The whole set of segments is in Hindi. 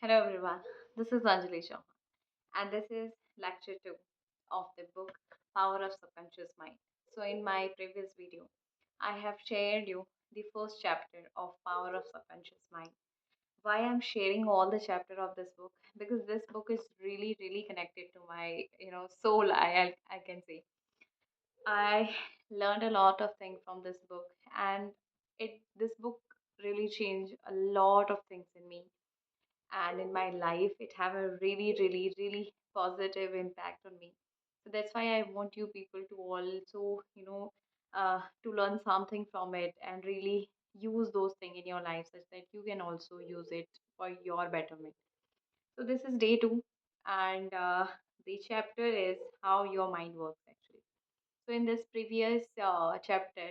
Hello everyone, this is Anjali Chauhan and this is lecture 2 of the book Power of Subconscious Mind. So in my previous video, I have shared you the first chapter of Power of Subconscious Mind. Why I'm sharing all the chapter of this book? Because this book is really connected to my soul, I can say. I learned a lot of things from this book and it this book really changed a lot of things in me and in my life. It have a really positive impact on me. So that's why I want you people to also to learn something from it and really use those things in your life such that you can also use it for your betterment. So this is day 2 and the chapter is how your mind works actually. So in this previous chapter,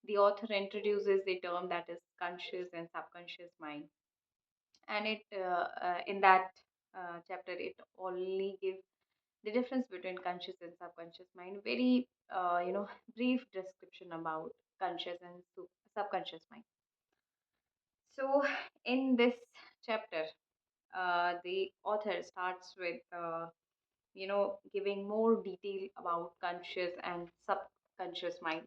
the author introduces the term that is conscious and subconscious mind, and it in that chapter it only gives the difference between conscious and subconscious mind, very brief description about conscious and subconscious mind. So in this chapter, the author starts with giving more detail about conscious and subconscious mind.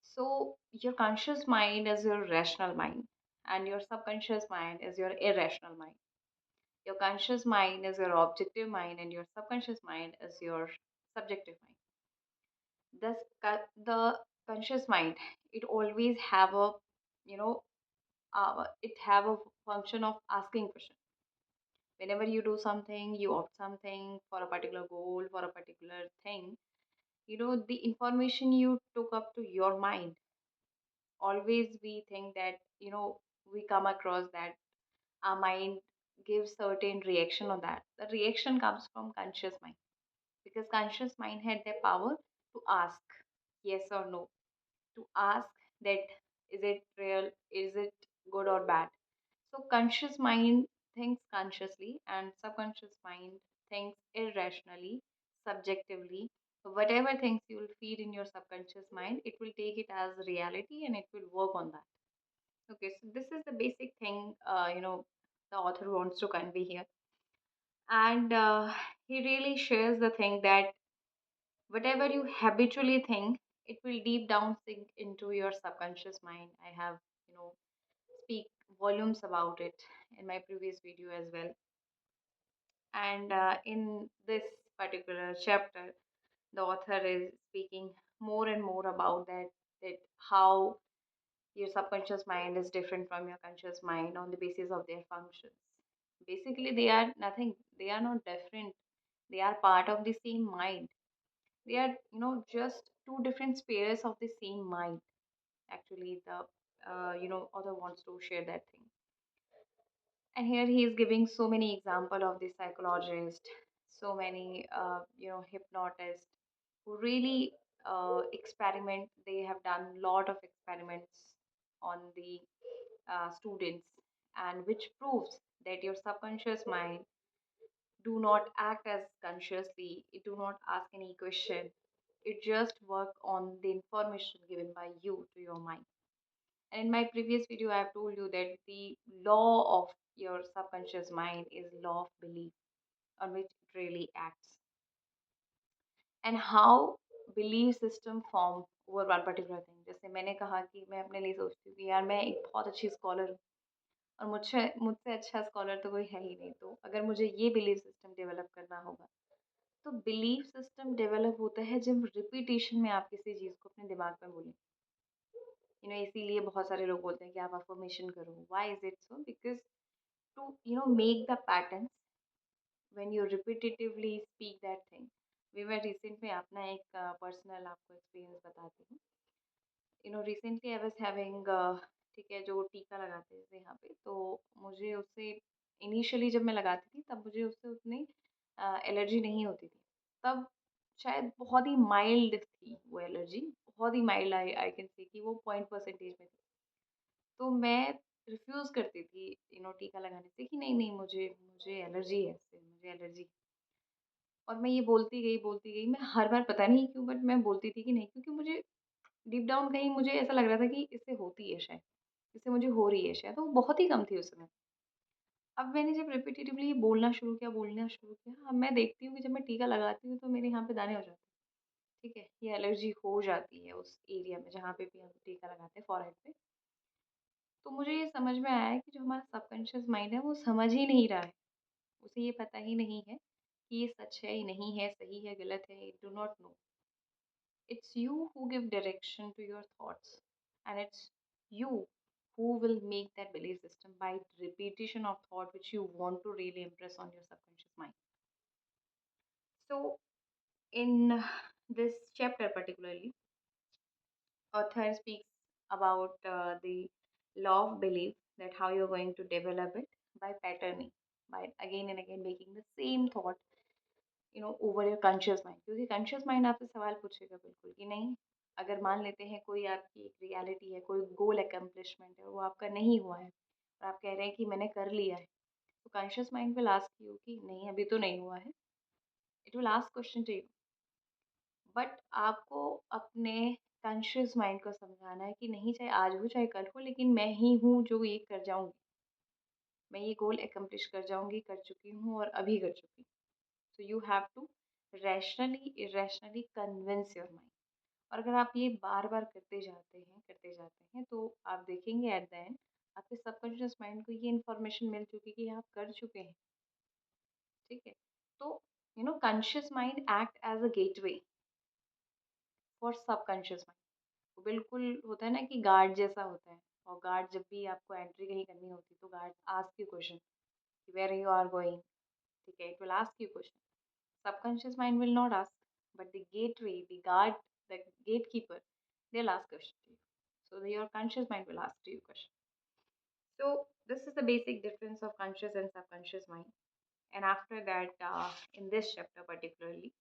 So your conscious mind is your rational mind and your subconscious mind is your irrational mind. Your conscious mind is your objective mind, and your subconscious mind is your subjective mind. Thus, the conscious mind, it always have a, it have a function of asking question. Whenever you do something, you opt something for a particular goal, for a particular thing. The information you took up to your mind, always we think that, we come across that our mind gives certain reaction on that. The reaction comes from conscious mind because conscious mind had the power to ask yes or no, to ask that is it real, is it good or bad. So conscious mind thinks consciously and subconscious mind thinks irrationally, subjectively. So whatever things you will feed in your subconscious mind, it will take it as reality and it will work on that. Okay, so this is the basic thing the author wants to convey here, and he really shares the thing that whatever you habitually think, it will deep down sink into your subconscious mind. I have speak volumes about it in my previous video as well, and in this particular chapter the author is speaking more and more about that how your subconscious mind is different from your conscious mind on the basis of their functions. Basically they are nothing, they are not different, they are part of the same mind. They are just two different spheres of the same mind. Actually the author wants to share that thing, and here he is giving so many example of the psychologist, so many hypnotists who really experiment. They have done lot of experiments on the students, and which proves that your subconscious mind do not act as consciously, it do not ask any question, it just work on the information given by you to your mind. And in my previous video I have told you that the law of your subconscious mind is law of belief, on which it really acts, and how belief system form over one particular thing. जैसे मैंने कहा कि मैं अपने लिए सोचती हूँ कि यार मैं एक बहुत अच्छी स्कॉलर हूँ और मुझसे मुझसे अच्छा स्कॉलर तो कोई है ही नहीं, तो अगर मुझे ये बिलीफ सिस्टम डेवलप करना होगा, तो बिलीफ सिस्टम डेवलप होता है जब रिपीटेशन में आप किसी चीज़ को अपने दिमाग में बोलें। इसीलिए बहुत सारे लोग बोलते हैं कि आप अफर्मेशन करो। Why is it so? Because to make the patterns when you repetitively speak that thing. We were recent में अपना एक पर्सनल आपको एक्सपीरियंस बताती हूँ। रिसेंटली आई वाज हैविंग ठीक है, जो टीका लगाते थे यहाँ पे, तो मुझे उससे इनिशियली जब मैं लगाती थी तब मुझे उससे उतनी एलर्जी नहीं होती थी। तब शायद बहुत ही माइल्ड थी वो एलर्जी, बहुत ही mild, I I can say कि वो पॉइंट परसेंटेज में थी। तो मैं रिफ्यूज़ करती थी टीका लगाने से कि नहीं नहीं, मुझे मुझे एलर्जी है इससे, मुझे एलर्जी। और मैं ये बोलती गई, मैं हर बार पता नहीं क्यों बट मैं बोलती थी कि नहीं, क्योंकि मुझे डीप डाउन कहीं मुझे ऐसा लग रहा था कि इससे होती है शायद, इससे मुझे हो रही है शायद, वो बहुत ही कम थी उस समय। अब मैंने जब रिपिटेटिवली बोलना शुरू किया, अब मैं देखती हूँ कि जब मैं टीका लगाती हूँ तो मेरे यहाँ पे दाने हो जाते हैं, ठीक है? ये एलर्जी हो जाती है उस एरिया में जहाँ पे भी हम टीका लगाते हैं फ़ॉरहेड पे। तो मुझे ये समझ में आया है कि जो हमारा सबकॉन्शियस माइंड है वो समझ ही नहीं रहा है। उसे ये पता ही नहीं है कि ये सच है, ये नहीं है, सही है, गलत है, it do not know. It's you who give direction to your thoughts, and it's you who will make that belief system by repetition of thought which you want to really impress on your subconscious mind. So, in this chapter particularly, author speaks about the law of belief, that how you're going to develop it by patterning, by again and again making the same thought over your conscious mind, क्योंकि कॉन्शियस माइंड आपसे सवाल पूछेगा बिल्कुल कि नहीं। अगर मान लेते हैं कोई आपकी एक रियलिटी है, कोई गोल अकम्पलिशमेंट है, वो आपका नहीं हुआ है और आप कह रहे हैं कि मैंने कर लिया है, तो conscious mind will ask you कि नहीं अभी तो नहीं हुआ है। It will ask question to you, but आपको अपने कॉन्शियस माइंड को समझाना है कि नहीं, चाहे आज हो चाहे कल हो, लेकिन मैं ही हूँ जो ये कर जाऊँगी, मैं ये गोल अकम्पलिश कर जाऊँगी, कर चुकी हूँ और अभी कर चुकी हूँ। So you have to rationally irrationally convince your mind. और अगर आप ये बार-बार करते जाते हैं, तो आप देखेंगे एट द एंड आपके सबकॉन्शियस माइंड को ये इन्फॉर्मेशन मिल चुकी है कि आप कर चुके हैं, ठीक है? तो conscious mind act as a gateway for subconscious mind. वो बिल्कुल होता है ना कि गार्ड जैसा होता है, और गार्ड जब भी आपको एंट्री कहीं करनी होती है, तो guard ask you question, where you are going, ठीक है? It will ask you question. Subconscious mind will not ask, but the gateway, the guard, the gatekeeper, they'll ask question to you. So your conscious mind will ask to you question. So this is the basic difference of conscious and subconscious mind. And after that, in this chapter particularly,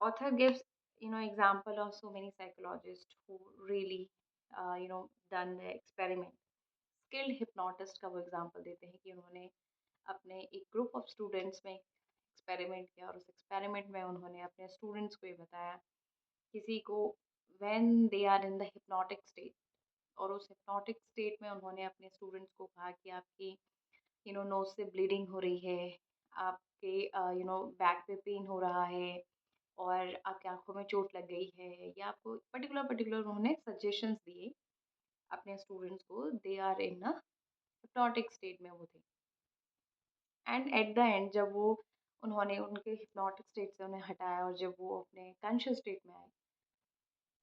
author gives example of so many psychologists who really done the experiment. Skilled hypnotist का वो एग्जांपल देते हैं कि उन्होंने अपने एक ग्रुप ऑफ स्टूडेंट्स में एक्सपेरिमेंट किया, और उस एक्सपेरिमेंट में उन्होंने अपने स्टूडेंट्स को ये बताया, किसी को when they are in the hypnotic state, और उस हिप्नोटिक स्टेट में उन्होंने अपने स्टूडेंट्स को कहा कि आपकी नोज से ब्लीडिंग हो रही है, आपके बैक पे पेन हो रहा है, और आपकी आंखों में चोट लग गई है, या आपको पर्टिकुलर पर्टिकुलर उन्होंने सजेशंस दिए अपने स्टूडेंट्स को। They are in a hypnotic state में वो थे, एंड एट द एंड जब वो उन्होंने उनके हिप्नोटिक स्टेट से उन्हें हटाया और जब वो अपने कॉन्शियस स्टेट में आए,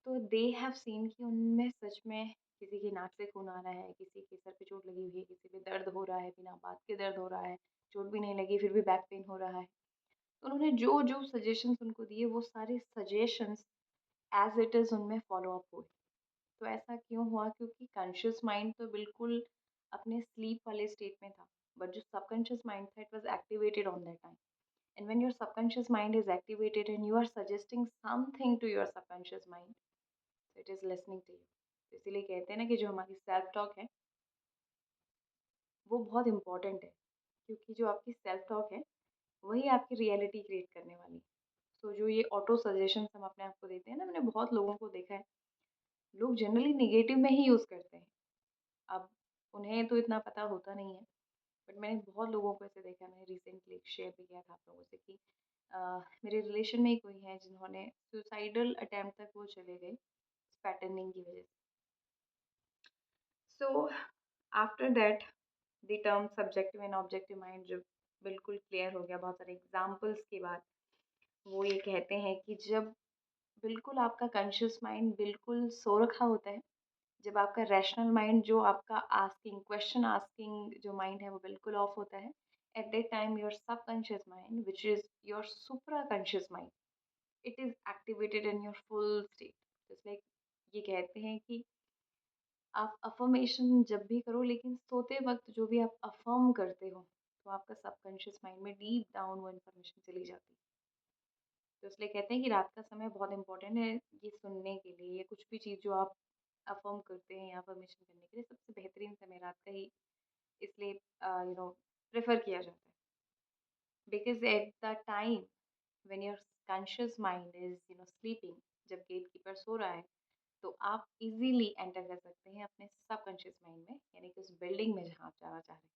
तो दे हैव सीन कि उनमें सच में किसी की नाक से खून आ रहा है, किसी के सर पे चोट लगी हुई है, किसी पे दर्द हो रहा है, बिना बात के दर्द हो रहा है, चोट भी नहीं लगी फिर भी बैक पेन हो रहा है। तो उन्होंने जो जो सजेशंस उनको दिए, वो सारे सजेशंस एज इट इज़ उनमें फॉलो अप हुए। तो ऐसा क्यों हुआ? क्योंकि कॉन्शियस माइंड तो बिल्कुल अपने स्लीप वाले स्टेट में था, बट जो सबकॉन्शियस माइंड था, it was activated on that time. And when your subconscious mind is activated and you are suggesting something to your subconscious mind, so it is listening to you. इसीलिए कहते हैं ना कि जो हमारी सेल्फ टॉक है वो बहुत इंपॉर्टेंट है, क्योंकि जो आपकी सेल्फ टॉक है वही आपकी रियलिटी क्रिएट करने वाली है। सो जो ये ऑटो सजेशंस हम अपने आप को देते हैं ना, मैंने बहुत लोगों को देखा है, लोग जनरली नेगेटिव में ही यूज़ करते हैं। अब उन्हें तो इतना पता होता नहीं है, बट मैंने बहुत लोगों को ऐसे देखा है। मैंने रिसेंटली शेयर भी किया था आप लोगों से कि मेरे रिलेशन में ही कोई है जिन्होंने सुसाइडल अटेम्प्ट तक वो चले गए इस पैटर्निंग की वजह से। So after that the term subjective and objective mind जब बिल्कुल क्लियर हो गया बहुत सारे एग्जाम्पल्स के बाद, वो ये कहते हैं कि जब बिल्कुल आपका कॉन्शियस माइंड बिल्कुल सो रखा होता है, जब आपका रैशनल माइंड, जो आपका आस्किंग क्वेश्चन आस्किंग जो माइंड है, वो बिल्कुल ऑफ होता है, eight that time your subconscious mind which is your supra conscious mind, it is activated in your full state. Just like ये कहते हैं कि आप अफर्मेशन जब भी करो, लेकिन सोते वक्त जो भी आप अफर्म करते हो, तो आपका सबकॉन्शियस माइंड में डीप डाउन वो इन्फॉर्मेशन चली जाती है। तो इसलिए कहते हैं कि रात का समय बहुत इंपॉर्टेंट है ये सुनने के लिए, ये कुछ भी चीज़ जो आप अफ़र्म करते हैं या अफ़र्मेशन करने के लिए सबसे बेहतरीन समय रात का ही इसलिए प्रेफ़र किया जाता है। Because at the time when your conscious mind is sleeping, जब गेटकीपर सो रहा है, तो आप इज़िली एंटर कर सकते हैं अपने सबकॉन्शियस माइंड में, यानी कि उस बिल्डिंग में जहाँ आप जाना चाह रहे हैं।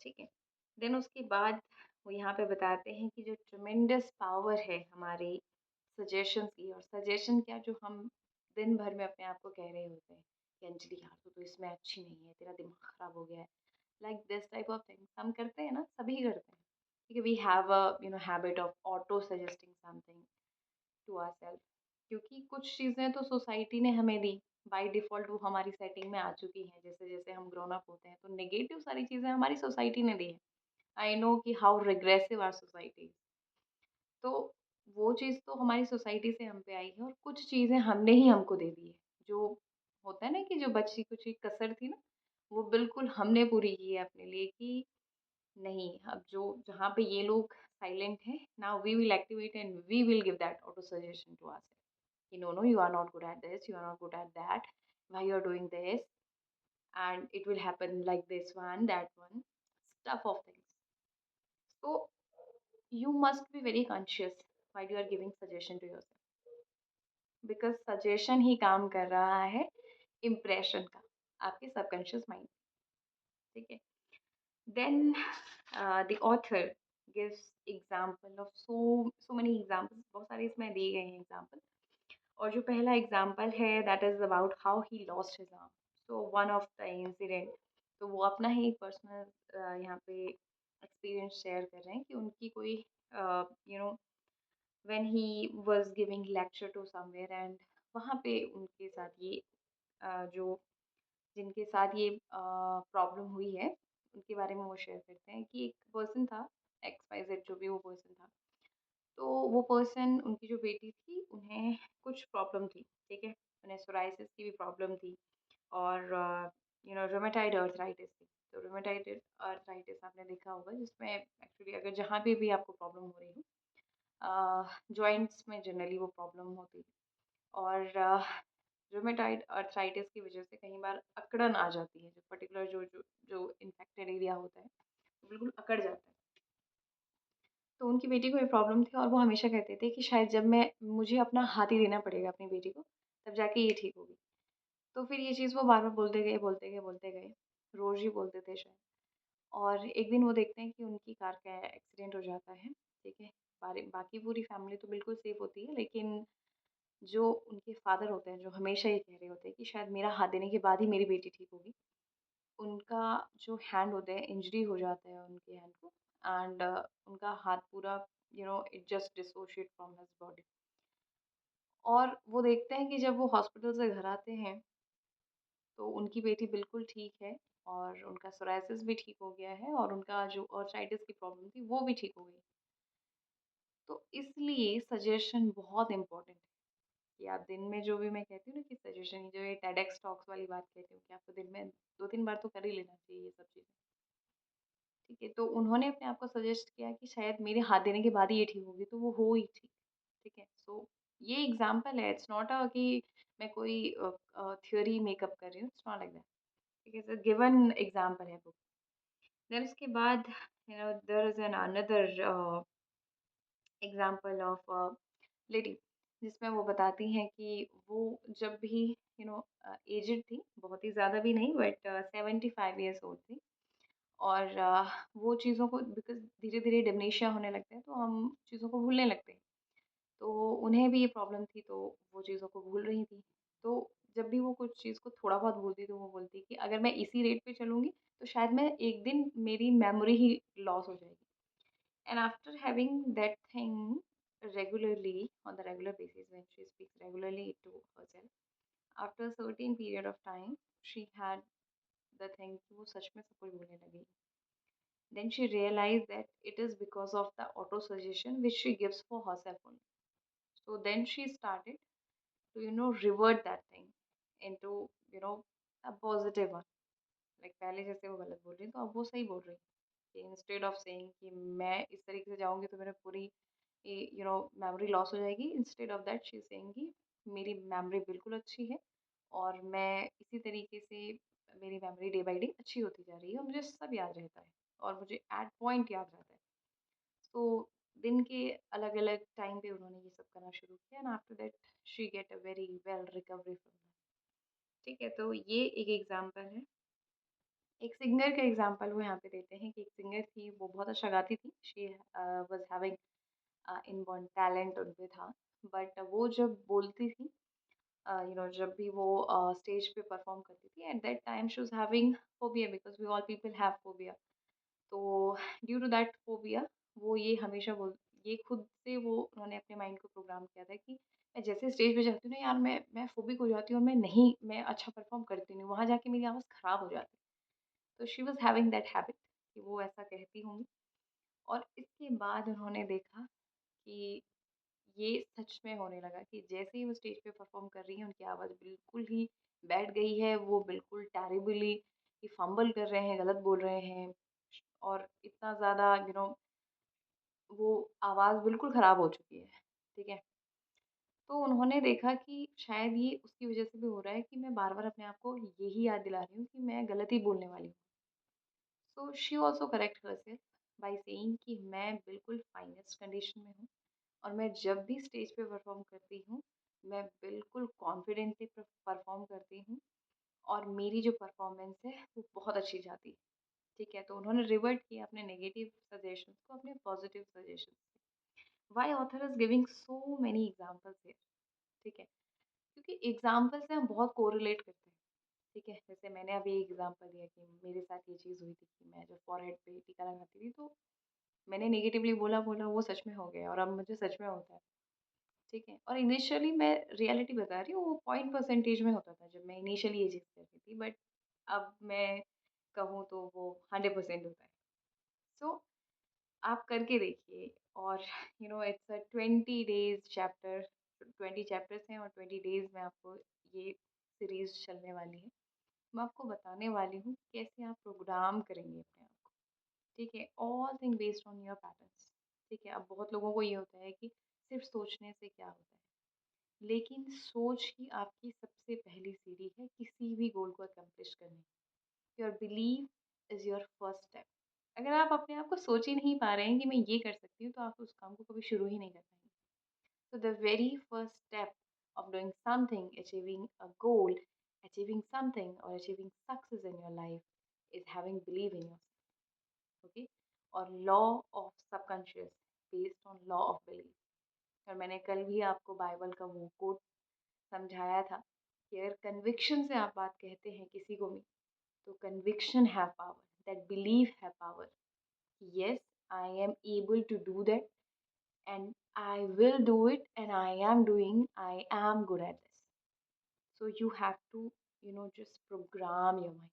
ठीक है। देन उसके बाद वो यहाँ पे बताते हैं कि जो ट्रेमेंडस पावर है हमारे सजेशंस की, और सजेशन क्या, जो हम दिन भर में अपने आप को कह रहे होते हैं कि अंजलि यार तू तो इसमें अच्छी नहीं है, तेरा दिमाग खराब हो गया है, like this type of things हम करते हैं ना, सभी करते हैं। ठीक है, we have a habit of auto suggesting something to ourselves, क्योंकि कुछ चीज़ें तो सोसाइटी ने हमें दी, बाय डिफ़ॉल्ट वो हमारी सेटिंग में आ चुकी हैं। जैसे-जैसे हम ग्रोन अप होते हैं तो नेगेटिव सारी चीज़ें हमारी सोसाइटी ने दी है। आई नो कि हाउ रिग्रेसिव आवर सोसाइटी। तो वो चीज़ तो हमारी सोसाइटी से हम पे आई है, और कुछ चीज़ें हमने ही हमको दे दी है। जो होता है ना कि जो बची-कुची कसर थी ना, वो बिल्कुल हमने पूरी की है अपने लिए कि नहीं, अब जो जहाँ पे ये लोग साइलेंट हैं, now we will activate and we will give that auto suggestion to ourselves कि no, no, you are not good at this, you are not good at that, why you are doing this, and it will happen like this one, that one, stuff of things. So you must be very conscious while you are giving suggestion to yourself, because suggestion ही काम कर रहा है इम्प्रेशन का आपके सबकॉन्शियस माइंड। ठीक है। Then the author gives example of so many examples, बहुत सारे इसमें दिए गए हैं एग्जांपल। और जो पहला एग्जांपल है that is about how he lost his arm. So one of the incident, तो वो अपना ही एक पर्सनल यहाँ पे एक्सपीरियंस शेयर कर रहे हैं कि उनकी कोई you know when he was giving lecture to somewhere, and वहाँ पे उनके साथ ये जो जिनके साथ ये प्रॉब्लम हुई है उनके बारे में वो शेयर करते हैं कि एक पर्सन था, एक्स वाई जेड जो भी वो पर्सन था। तो वो पर्सन, उनकी जो बेटी थी, उन्हें कुछ प्रॉब्लम थी। ठीक है, उन्हें सोराइसिस की भी प्रॉब्लम थी, और रोमेटाइड अर्थराइटिस थी। तो रोमेटाइड अर्थराइटिस आपने देखा होगा, जिसमें एक्चुअली अगर जहाँ पे भी आपको प्रॉब्लम हो रही हो, जॉइंट्स में जनरली वो प्रॉब्लम होती है। और रोमेटाइड अर्थराइटिस की वजह से कई बार अकड़न आ जाती है, जो पर्टिकुलर जो जो जो इन्फेक्टेड एरिया होता है वो बिल्कुल अकड़ जाता है। तो उनकी बेटी को ये प्रॉब्लम थी, और वो हमेशा कहते थे कि शायद जब मैं मुझे अपना हाथ ही देना पड़ेगा अपनी बेटी को, तब जाके ये ठीक होगी। तो फिर ये चीज़ वो बार-बार बोलते गए, बोलते गए, बोलते गए। रोज़ ही बोलते थे शायद। और एक दिन वो देखते हैं कि उनकी कार का एक्सीडेंट हो जाता है, ठीक है? बाकी पूरी फैमिली तो बिल्कुल सेफ होती है, लेकिन जो उनके फादर होते हैं, जो हमेशा ये कह रहे होते हैं कि शायद मेरा हाथ देने के बाद ही मेरी बेटी ठीक होगी। उनका जो हैंड होता है, इंजरी हो जाता है उनके हैंड को, एंड उनका हाथ पूरा it just dissociate from his body. और वो देखते हैं कि जब वो हॉस्पिटल से घर आते हैं, तो उनकी बेटी बिल्कुल ठीक है, और उनका सोराइसिस भी ठीक हो गया है, और उनका जो आर्थराइटिस की प्रॉब्लम थी वो भी ठीक हो गई। तो इसलिए सजेशन बहुत इम्पोर्टेंट है कि आप दिन में, जो भी मैं कहती हूँ ना कि सजेशन, जो ये टेडेक्स टॉक्स वाली बात कहती हूँ कि आपको दिन में 2-3 बार तो कर ही लेना चाहिए ये सब चीज़ें। ठीक है, तो उन्होंने अपने आप को सजेस्ट किया कि शायद मेरे हाथ देने के बाद ही ये ठीक होगी, तो वो हो ही ठीक। ठीक है, सो ये एग्जाम्पल है, इट्स नॉट अ कि मैं कोई थ्योरी मेकअप कर रही हूँ, इट्स नॉट लाइक दैट। ठीक है, इट्स गिवन एग्जाम्पल है बुक। देन उसके बाद there is an another example of lady, जिसमें वो बताती हैं कि वो जब भी एजड थी, बहुत ही ज़्यादा भी नहीं, बट 75 ईयर्स ओल्ड थी। और वो चीज़ों को, बिकॉज़ धीरे-धीरे डिमेंशिया होने लगता है, तो हम चीज़ों को भूलने लगते हैं। तो उन्हें भी ये प्रॉब्लम थी, तो वो चीज़ों को भूल रही थी। तो जब भी वो कुछ चीज़ को थोड़ा बहुत भूलती, तो वो बोलती कि अगर मैं इसी रेट पे चलूँगी, तो शायद मैं एक दिन मेरी मेमोरी ही लॉस हो जाएगी। And after having that thing regularly, on the regular basis, when she speaks regularly to herself, after a certain period of time, she had the thing कि वो सच में सब कुछ भूलने लगी। Then she realized that it is because of the auto suggestion which she gives for herself only. So then she started to revert that thing into a positive one. Like पहले जैसे वो गलत बोल रही तो अब वो सही बोल रही कि इंस्टेड ऑफ सेइंग कि मैं इस तरीके से जाऊंगी तो मेरा पूरी मेमोरी लॉस हो जाएगी, instead of that she is saying कि मेरी मेमोरी बिल्कुल अच्छी है, और मैं इसी तरीके से, मेरी मेमोरी डे बाय डे अच्छी होती जा रही है, और मुझे सब याद रहता है, और मुझे एट पॉइंट याद रहता है। तो दिन के अलग अलग टाइम पे उन्होंने ये सब करना शुरू किया, and after that she get a very well recovery from that. ठीक है, तो ये एक एग्जांपल है। एक सिंगर का एग्जांपल वो यहाँ पे देते हैं कि एक सिंगर थी, वो बहुत अच्छा गाती थी। She was having inborn talent उन पे था। बट वो जब बोलती थी, जब भी वो स्टेज पे परफॉर्म करती थी, at that time she was having phobia, because we all people have phobia. तो ड्यू टू दैट फोबिया, वो ये हमेशा बोल ये खुद से वो उन्होंने अपने माइंड को प्रोग्राम किया था कि मैं जैसे स्टेज पे जाती हूँ ना यार, मैं फोबिक हो जाती हूँ और मैं अच्छा परफॉर्म करती नहीं हूँ, वहाँ जाके मेरी आवाज़ खराब हो जाती है। तो she was having that habit कि वो ऐसा कहती होंगी। और इसके बाद उन्होंने देखा कि ये सच में होने लगा कि जैसे ही वो स्टेज पे परफॉर्म कर रही हैं, उनकी आवाज़ बिल्कुल ही बैठ गई है, वो बिल्कुल टेरिबली कि फंबल कर रहे हैं, गलत बोल रहे हैं, और इतना ज़्यादा वो आवाज़ बिल्कुल ख़राब हो चुकी है, ठीक है? तो उन्होंने देखा कि शायद ये उसकी वज़ह से भी हो रहा है कि मैं बार-बार अपने आप को यही याद दिला रही हूँ कि मैं गलत ही बोलने वाली हूँ। So she also correct herself by saying कि मैं बिल्कुल फाइनेस्ट कंडीशन में हूँ, और मैं जब भी स्टेज पे परफॉर्म करती हूँ, मैं बिल्कुल कॉन्फिडेंटली परफॉर्म करती हूँ, और मेरी जो परफॉर्मेंस है वो बहुत अच्छी जाती है। ठीक है, तो उन्होंने रिवर्ट किया अपने नेगेटिव सजेशंस को अपने पॉजिटिव सजेशंस से। Why author is giving so many examples here, ठीक है, क्योंकि एग्जांपल से हम बहुत कोरिलेट करते हैं। ठीक है, जैसे मैंने अभी एग्जांपल दिया कि मेरे साथ ये चीज़ हुई थी कि मैं जब फॉरहेड पे टीका लगाती थी, तो मैंने नेगेटिवली बोला बोला, वो सच में हो गया, और अब मुझे सच में होता है। ठीक है, और इनिशियली मैं रियलिटी बता रही हूँ, वो पॉइंट परसेंटेज में होता था जब मैं इनिशियली ये चीज़ करती थी, बट अब मैं कहूँ तो वो 100% होता है। सो आप करके देखिए। और it's a 20 days chapter, 20 chapters हैं, और 20 डेज में आपको ये सीरीज चलने वाली है। मैं आपको बताने वाली हूँ कैसे आप प्रोग्राम करेंगे अपने आप को। ठीक है, all thing based on your patterns. ठीक है, अब बहुत लोगों को ये होता है कि सिर्फ सोचने से क्या होता है, लेकिन सोच ही आपकी सबसे पहली सीढ़ी है किसी भी गोल को अकम्प्लिश करने की। Your believe is your first step. अगर आप अपने आप को सोच ही नहीं पा रहे हैं कि मैं ये कर सकती हूँ, तो आप उस काम को कभी शुरू ही नहीं कर पाएंगे। So the very first step of doing something, achieving a goal, achieving something or achieving success in your life is having belief in yourself. Okay? और law of subconscious based on law of belief. और मैंने कल भी आपको बाइबल का वो कोट समझाया था कि अगर कन्विक्शन से आप बात कहते हैं किसी को भी, तो conviction have power, that believe have power. Yes, I am able to do that, and I will do it, and I am good at this. So you have to, just program your mind.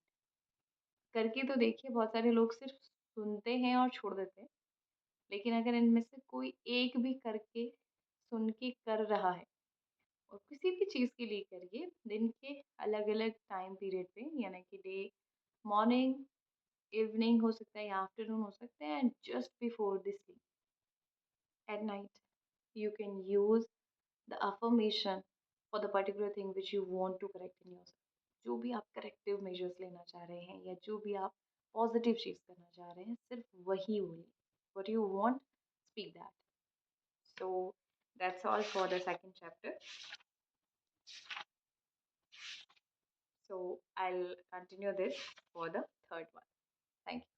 करके तो देखिए, बहुत सारे लोग सिर्फ सुनते हैं और छोड़ देते हैं, लेकिन अगर इनमें से कोई एक भी करके सुन के कर रहा है, और किसी भी चीज़ के लिए करिए, दिन के अलग अलग टाइम पीरियड पे, यानी कि डे, मॉर्निंग, इवनिंग हो सकता है या आफ्टरनून हो सकता है, and just before the sleep at night, you can use the affirmation for the particular thing which you want to correct in yourself. जो भी आप करेक्टिव मेजर्स लेना चाह रहे हैं, या जो भी आप पॉजिटिव चीज़ करना चाह रहे हैं, सिर्फ वही बोलिए। What you want, speak that. So that's all for the second chapter. So I'll continue this for the third one. Thank you.